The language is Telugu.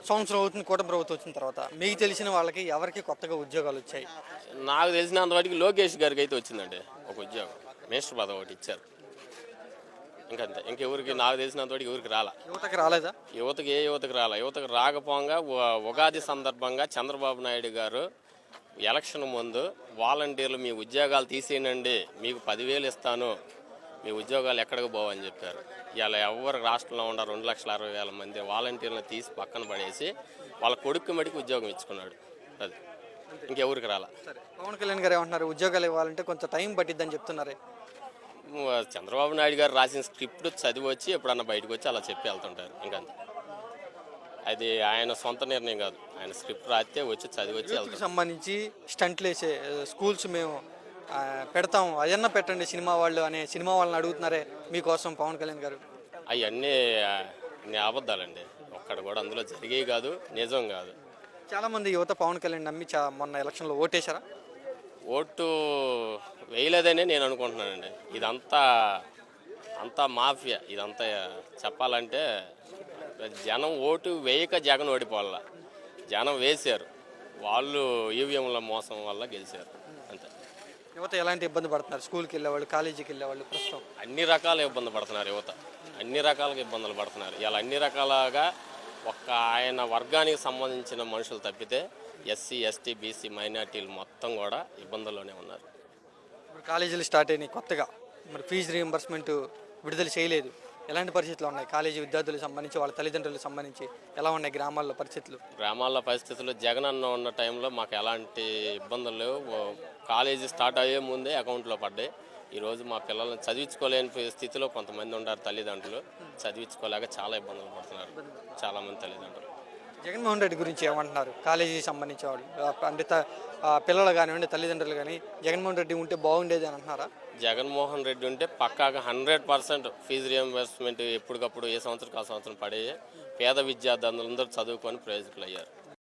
సంవత్సరం అవుతుంది కూటమి ప్రభుత్వం వచ్చిన తర్వాత. మీకు తెలిసిన వాళ్ళకి ఎవరికి కొత్తగా ఉద్యోగాలు వచ్చాయి? నాకు తెలిసినంత వాటికి లోకేష్ గారికి అయితే వచ్చిందండి ఒక ఉద్యోగం, మినిస్టర్ పదవి ఒకటి ఇచ్చారు. ఇంకంతే, ఇంకెవరికి నాకు తెలిసినంత వాటికి ఎవరికి రాలా. యువతకి రాలేదా? యువతకి రాలా. యువతకు రాకపోగా ఉగాది సందర్భంగా చంద్రబాబు నాయుడు గారు ఎలక్షన్ ముందు వాలంటీర్లు మీ ఉద్యోగాలు తీసేయండి, మీకు 10,000 ఇస్తాను, మీ ఉద్యోగాలు ఎక్కడికి పోవని చెప్పారు. ఇలా ఎవరు రాష్ట్రంలో ఉన్న 2,60,000 మంది వాలంటీర్లను తీసి పక్కన పడేసి వాళ్ళ కొడుకు మడికి ఉద్యోగం ఇచ్చుకున్నాడు. అది ఇంకెవరికి రాలా. సరే, పవన్ కళ్యాణ్ గారు ఏమంటున్నారు? ఉద్యోగాలు ఇవ్వాలంటే కొంచెం టైం పట్టిద్దని చెప్తున్నారే. చంద్రబాబు నాయుడు గారు రాసిన స్క్రిప్ట్ చదివి వచ్చి ఎప్పుడన్నా బయటకు వచ్చి అలా చెప్పి వెళ్తుంటారు. ఇంకంతే, అది ఆయన సొంత నిర్ణయం కాదు. ఆయన స్క్రిప్ట్ రాస్తే వచ్చి చదివి వచ్చి వెళ్తారు. సంబంధించి స్టంట్లు వేసే స్కూల్స్ మేము పెడతాం, అదన్నా పెట్టండి సినిమా వాళ్ళు అనే సినిమా వాళ్ళని అడుగుతున్నారే మీకోసం పవన్ కళ్యాణ్ గారు. అవన్నీ అబద్ధాలండి. ఒక్కడ కూడా అందులో జరిగేవి కాదు, నిజం కాదు. చాలామంది యువత పవన్ కళ్యాణ్ నమ్మి మొన్న ఎలక్షన్లో ఓటేశారా? ఓటు వేయలేదనే నేను అనుకుంటున్నానండి. అంతా మాఫియా. ఇదంతా చెప్పాలంటే జనం ఓటు వేయక జగన్ ఓడిపోవాల, జనం వేశారు, వాళ్ళు ఈవీఎంల మోసం వల్ల గెలిచారు. అంతే. యువత ఎలాంటి ఇబ్బంది పడుతున్నారు? స్కూల్కి వెళ్ళేవాళ్ళు, కాలేజీకి వెళ్ళేవాళ్ళు ప్రస్తుతం అన్ని రకాల ఇబ్బంది పడుతున్నారు. యువత అన్ని రకాలుగా ఇబ్బందులు పడుతున్నారు. ఇలా అన్ని రకాలుగా ఒక్క ఆయన వర్గానికి సంబంధించిన మనుషులు తప్పితే ఎస్సీ, ఎస్టీ, బీసీ, మైనార్టీలు మొత్తం కూడా ఇబ్బందుల్లోనే ఉన్నారు. ఇప్పుడు కాలేజీలు స్టార్ట్ అయినాయి కొత్తగా, మరి ఫీజు రీఎంబర్స్మెంట్ విడుదల చేయలేదు. ఎలాంటి పరిస్థితులు ఉన్నాయి కాలేజీ విద్యార్థులకు సంబంధించి, వాళ్ళ తల్లిదండ్రులకు సంబంధించి ఎలా ఉన్నాయి గ్రామాల్లో పరిస్థితులు? గ్రామాల్లో పరిస్థితులు జగన్ అన్న ఉన్న టైంలో మాకు ఎలాంటి ఇబ్బందులు లేవు. కాలేజీ స్టార్ట్ అయ్యే ముందే అకౌంట్లో పడ్డాయి. ఈరోజు మా పిల్లల్ని చదివించుకోలేని స్థితిలో కొంతమంది ఉన్నారు తల్లిదండ్రులు. చదివించుకోలేక చాలా ఇబ్బందులు పడుతున్నారు చాలామంది తల్లిదండ్రులు. జగన్మోహన్ రెడ్డి గురించి ఏమంటున్నారు? కాలేజీకి సంబంధించి వాళ్ళు అంటే పిల్లలు కానివ్వండి, తల్లిదండ్రులు కానీ జగన్మోహన్ రెడ్డి ఉంటే బాగుండేది అని అంటున్నారా? జగన్మోహన్ రెడ్డి ఉంటే పక్కాగా 100% ఫీజు రియంబర్స్మెంట్ ఎప్పటికప్పుడు ఏ సంవత్సరం ఆ సంవత్సరం పడే పేద విద్యార్థులందరూ చదువుకొని ప్రయోజకులు అయ్యారు.